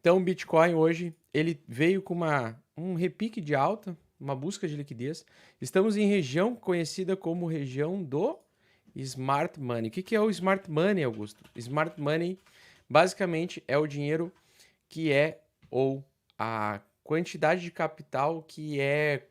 Então, o Bitcoin hoje, ele veio com um repique de alta, uma busca de liquidez. Estamos em região conhecida como região do Smart Money. O que é o Smart Money, Augusto? Smart Money, basicamente, é o dinheiro que é, ou a quantidade de capital que é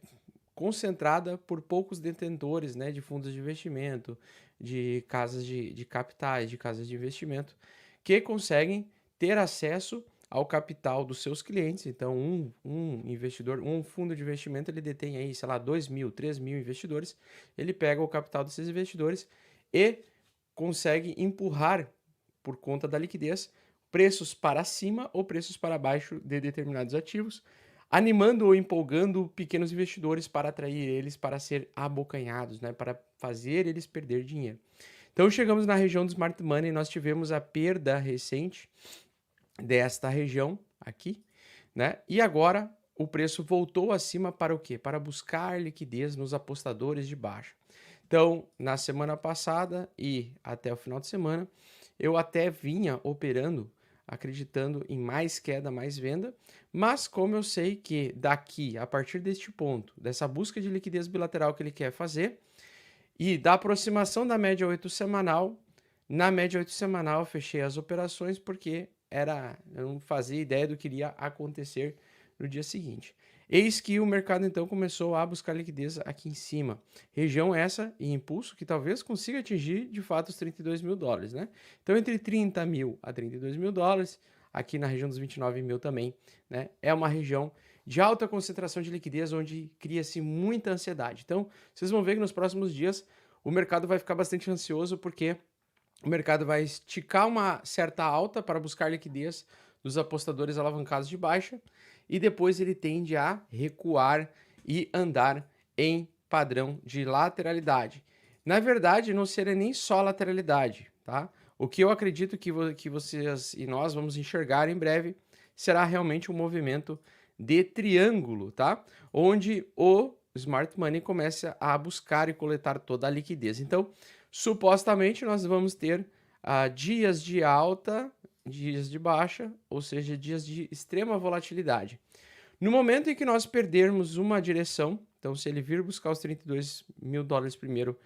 concentrada por poucos detentores, né, de fundos de investimento, de casas de capitais, de casas de investimento, que conseguem ter acesso ao capital dos seus clientes. Então, um investidor, um fundo de investimento, ele detém aí, sei lá, 2.000, 3.000 investidores, ele pega o capital desses investidores e consegue empurrar, por conta da liquidez, preços para cima ou preços para baixo de determinados ativos, animando ou empolgando pequenos investidores para atrair eles para ser abocanhados, né, para fazer eles perder dinheiro. Então chegamos na região do Smart Money, nós tivemos a perda recente desta região aqui, né? E agora o preço voltou acima para o quê? Para buscar liquidez nos apostadores de baixa. Então, na semana passada e até o final de semana, eu até vinha operando, acreditando em mais queda, mais venda, mas como eu sei que daqui, a partir deste ponto, dessa busca de liquidez bilateral que ele quer fazer, e da aproximação da média 8 semanal, na média 8 semanal eu fechei as operações porque eu não fazia ideia do que iria acontecer no dia seguinte. Eis que o mercado então começou a buscar liquidez aqui em cima. Região essa e impulso que talvez consiga atingir de fato os 32 mil dólares, né? Então entre 30 mil a 32 mil dólares, aqui na região dos 29 mil também, né? É uma região de alta concentração de liquidez onde cria-se muita ansiedade. Então vocês vão ver que nos próximos dias o mercado vai ficar bastante ansioso porque o mercado vai esticar uma certa alta para buscar liquidez dos apostadores alavancados de baixa e depois ele tende a recuar e andar em padrão de lateralidade. Na verdade, não seria nem só lateralidade, tá? O que eu acredito que vocês e nós vamos enxergar em breve será realmente um movimento de triângulo, tá? Onde o Smart Money começa a buscar e coletar toda a liquidez. Então, supostamente nós vamos ter dias de alta, dias de baixa, ou seja, dias de extrema volatilidade. No momento em que nós perdermos uma direção, então se ele vir buscar os 32 mil dólares primeiro,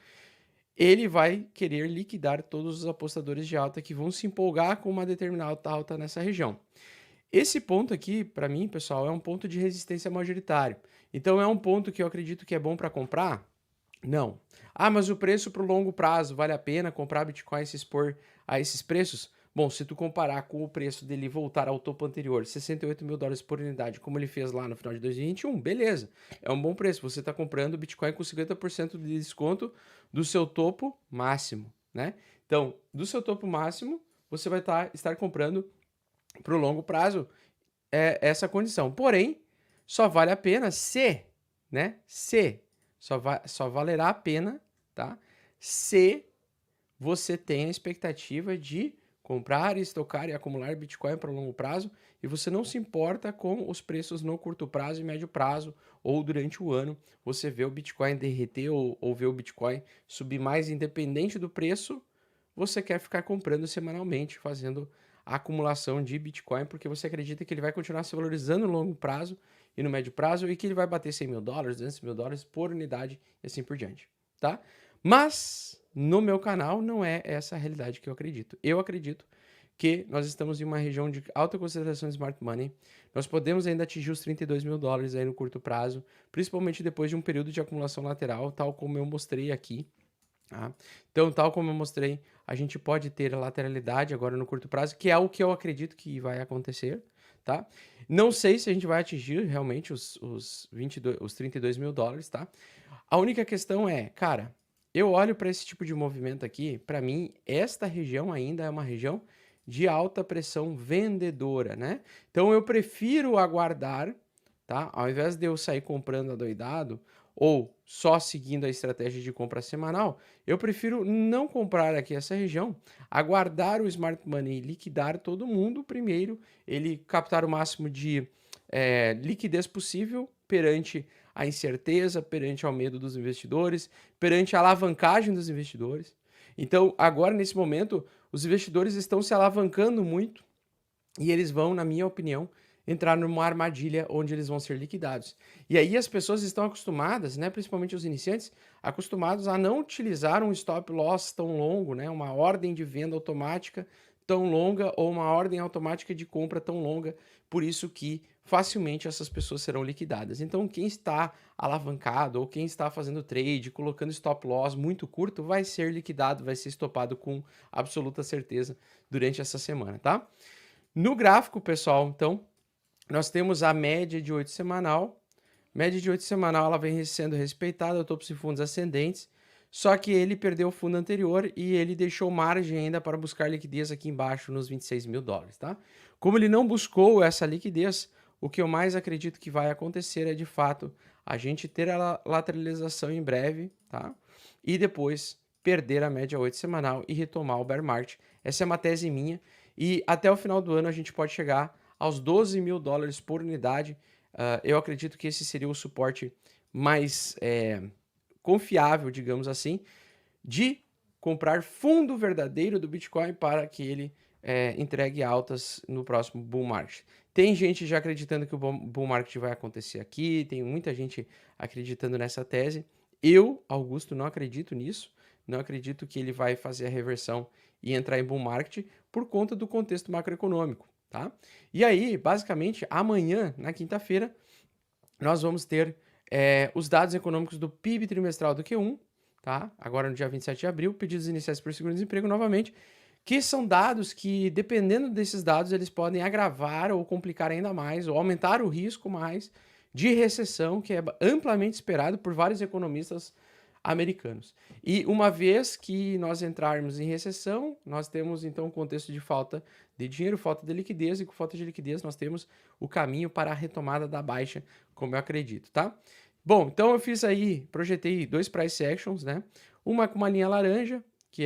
ele vai querer liquidar todos os apostadores de alta que vão se empolgar com uma determinada alta nessa região. Esse ponto aqui, para mim, pessoal, é um ponto de resistência majoritário. Então é um ponto que eu acredito que é bom para comprar? Não. Ah, mas o preço para o longo prazo, vale a pena comprar Bitcoin e se expor a esses preços? Bom, se tu comparar com o preço dele voltar ao topo anterior, 68 mil dólares por unidade, como ele fez lá no final de 2021, beleza. É um bom preço. Você está comprando Bitcoin com 50% de desconto do seu topo máximo, né? Então, do seu topo máximo, você vai estar comprando para o longo prazo essa condição. Porém, só vale a pena se, né? Só valerá a pena, tá? Se você tem a expectativa de comprar, estocar e acumular Bitcoin para o longo prazo e você não se importa com os preços no curto prazo e médio prazo ou durante o ano, você vê o Bitcoin derreter ou vê o Bitcoin subir mais independente do preço, você quer ficar comprando semanalmente, fazendo a acumulação de Bitcoin, porque você acredita que ele vai continuar se valorizando no longo prazo e no médio prazo e que ele vai bater 100 mil dólares, 200 mil dólares por unidade e assim por diante, tá? Mas no meu canal não é essa a realidade que eu acredito. Eu acredito que nós estamos em uma região de alta concentração de smart money. Nós podemos ainda atingir os 32 mil dólares aí no curto prazo, principalmente depois de um período de acumulação lateral, tal como eu mostrei aqui. Tá? Então, tal como eu mostrei, a gente pode ter a lateralidade agora no curto prazo, que é o que eu acredito que vai acontecer, tá? Não sei se a gente vai atingir realmente os 32 mil dólares, tá? A única questão é, cara, eu olho para esse tipo de movimento aqui, para mim, esta região ainda é uma região de alta pressão vendedora, né? Então, eu prefiro aguardar, tá? Ao invés de eu sair comprando adoidado, ou só seguindo a estratégia de compra semanal, eu prefiro não comprar aqui essa região, aguardar o Smart Money liquidar todo mundo primeiro, ele captar o máximo de liquidez possível perante a incerteza, perante ao medo dos investidores, perante a alavancagem dos investidores. Então, agora, nesse momento, os investidores estão se alavancando muito e eles vão, na minha opinião, entrar numa armadilha onde eles vão ser liquidados. E aí as pessoas estão acostumadas, né, principalmente os iniciantes, acostumados a não utilizar um stop loss tão longo, né, uma ordem de venda automática tão longa ou uma ordem automática de compra tão longa, por isso que facilmente essas pessoas serão liquidadas. Então, quem está alavancado ou quem está fazendo trade, colocando stop loss muito curto, vai ser liquidado, vai ser estopado com absoluta certeza durante essa semana, tá? No gráfico, pessoal, então, nós temos a média de 8 semanal. Média de 8 semanal, ela vem sendo respeitada, topos e fundos ascendentes, só que ele perdeu o fundo anterior e ele deixou margem ainda para buscar liquidez aqui embaixo nos 26 mil dólares, tá? Como ele não buscou essa liquidez, o que eu mais acredito que vai acontecer é, de fato, a gente ter a lateralização em breve, tá? E depois perder a média 8 semanal e retomar o bear market. Essa é uma tese minha e até o final do ano a gente pode chegar aos 12 mil dólares por unidade. Eu acredito que esse seria o suporte mais confiável, digamos assim, de comprar fundo verdadeiro do Bitcoin para que ele entregue altas no próximo bull market. Tem gente já acreditando que o bull market vai acontecer aqui, tem muita gente acreditando nessa tese. Eu, Augusto, não acredito nisso, não acredito que ele vai fazer a reversão e entrar em bull market por conta do contexto macroeconômico, tá? E aí, basicamente, amanhã, na quinta-feira, nós vamos ter os dados econômicos do PIB trimestral do Q1, tá? Agora no dia 27 de abril, pedidos iniciais por seguro-desemprego novamente, que são dados que, dependendo desses dados, eles podem agravar ou complicar ainda mais, ou aumentar o risco mais de recessão, que é amplamente esperado por vários economistas americanos. E uma vez que nós entrarmos em recessão, nós temos então um contexto de falta de dinheiro, falta de liquidez, e com falta de liquidez nós temos o caminho para a retomada da baixa, como eu acredito, tá? Bom, então eu fiz aí, projetei 2 price actions, né? Uma com uma linha laranja, que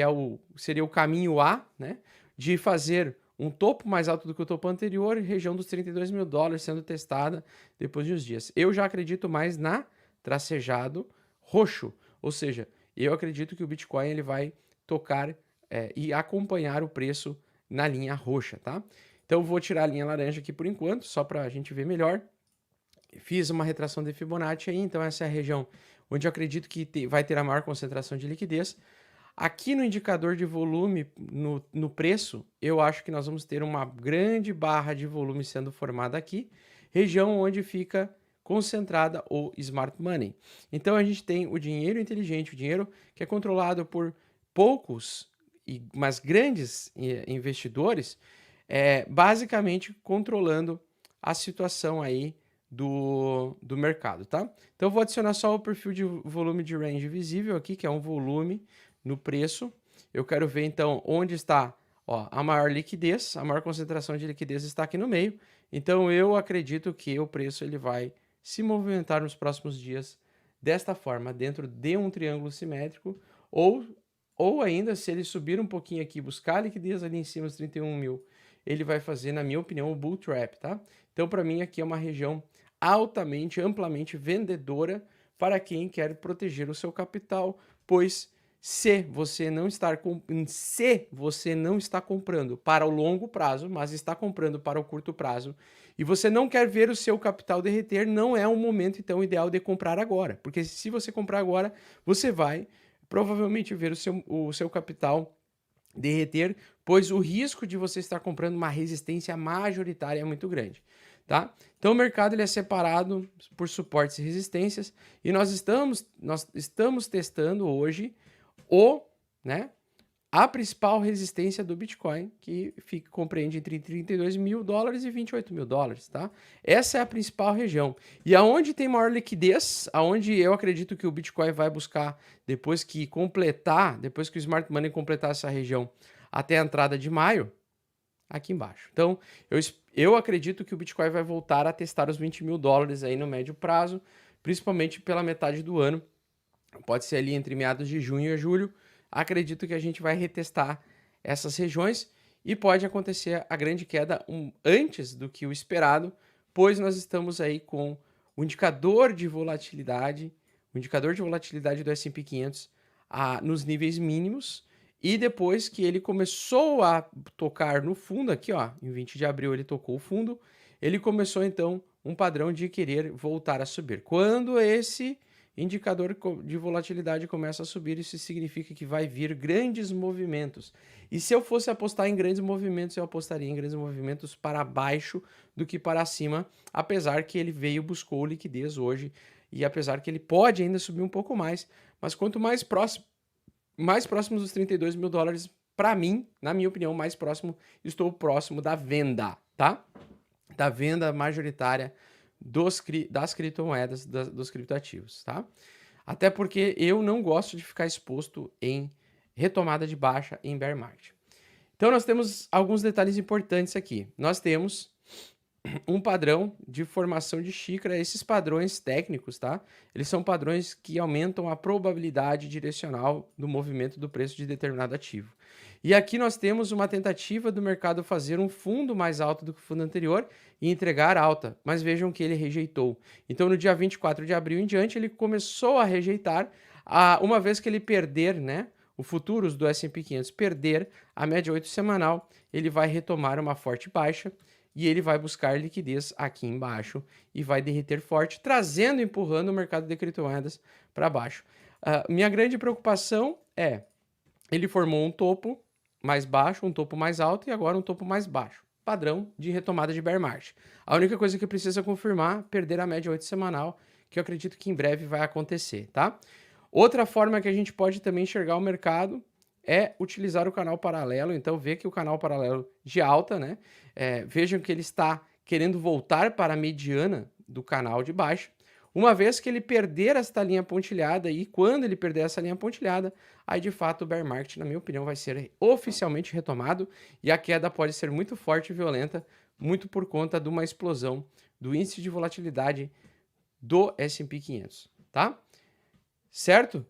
seria o caminho A, né? De fazer um topo mais alto do que o topo anterior, região dos 32 mil dólares sendo testada depois de uns dias. Eu já acredito mais na tracejado roxo, ou seja, eu acredito que o Bitcoin ele vai tocar e acompanhar o preço na linha roxa, tá? Então vou tirar a linha laranja aqui por enquanto, só para a gente ver melhor. Fiz uma retração de Fibonacci aí, então essa é a região onde eu acredito que vai ter a maior concentração de liquidez. Aqui no indicador de volume, no preço, eu acho que nós vamos ter uma grande barra de volume sendo formada aqui, região onde fica concentrada o smart money. Então a gente tem o dinheiro inteligente, o dinheiro que é controlado por poucos, mas grandes investidores, basicamente controlando a situação aí do mercado, tá? Então eu vou adicionar só o perfil de volume de range visível aqui, que é um volume no preço. Eu quero ver então onde está a maior liquidez, a maior concentração de liquidez está aqui no meio. Então eu acredito que o preço ele vai se movimentar nos próximos dias desta forma, dentro de um triângulo simétrico, ou ainda se ele subir um pouquinho aqui, buscar liquidez ali em cima dos 31 mil, ele vai fazer, na minha opinião, o bull trap, tá? Então para mim aqui é uma região altamente, amplamente vendedora para quem quer proteger o seu capital, pois se você não está comprando para o longo prazo, mas está comprando para o curto prazo, e você não quer ver o seu capital derreter, não é um momento então ideal de comprar agora, porque se você comprar agora, você vai provavelmente ver o seu capital derreter, pois o risco de você estar comprando uma resistência majoritária é muito grande, tá? Então o mercado ele é separado por suportes e resistências, e nós estamos testando hoje a principal resistência do Bitcoin, que compreende entre 32 mil dólares e 28 mil dólares, tá? Essa é a principal região. E aonde tem maior liquidez, aonde eu acredito que o Bitcoin vai buscar depois que o Smart Money completar essa região até a entrada de maio, aqui embaixo. Então, eu acredito que o Bitcoin vai voltar a testar os 20 mil dólares aí no médio prazo, principalmente pela metade do ano. Pode ser ali entre meados de junho e julho. Acredito que a gente vai retestar essas regiões e pode acontecer a grande queda antes do que o esperado, pois nós estamos aí com o indicador de volatilidade do S&P 500 nos níveis mínimos E depois que ele começou a tocar no fundo aqui, ó, em 20 de abril ele tocou o fundo, ele começou então um padrão de querer voltar a subir. Quando esse indicador de volatilidade começa a subir, isso significa que vai vir grandes movimentos. E se eu fosse apostar em grandes movimentos, eu apostaria em grandes movimentos para baixo do que para cima, apesar que ele buscou liquidez hoje, e apesar que ele pode ainda subir um pouco mais, mas quanto mais próximos dos 32 mil dólares, para mim, na minha opinião, estou próximo da venda, tá? Da venda majoritária das criptomoedas, dos criptoativos, tá? Até porque eu não gosto de ficar exposto em retomada de baixa em bear market. Então nós temos alguns detalhes importantes aqui. Nós temos um padrão de formação de xícara. Esses padrões técnicos, tá? Eles são padrões que aumentam a probabilidade direcional do movimento do preço de determinado ativo. E aqui nós temos uma tentativa do mercado fazer um fundo mais alto do que o fundo anterior e entregar alta, mas vejam que ele rejeitou. Então no dia 24 de abril em diante ele começou a rejeitar, uma vez que ele perder, né, o futuros do S&P 500 perder a média 8 semanal, ele vai retomar uma forte baixa e ele vai buscar liquidez aqui embaixo e vai derreter forte, empurrando o mercado de criptomoedas para baixo. Minha grande preocupação é, ele formou um topo mais baixo, um topo mais alto e agora um topo mais baixo. Padrão de retomada de bear market. A única coisa que precisa confirmar, perder a média 8 semanal, que eu acredito que em breve vai acontecer, tá? Outra forma que a gente pode também enxergar o mercado é utilizar o canal paralelo. Então, ver que o canal paralelo de alta, né? Vejam que ele está querendo voltar para a mediana do canal de baixa. Uma vez que ele perder esta linha pontilhada, e quando ele perder essa linha pontilhada, aí de fato o bear market, na minha opinião, vai ser oficialmente retomado e a queda pode ser muito forte e violenta, muito por conta de uma explosão do índice de volatilidade do S&P 500, tá? Certo?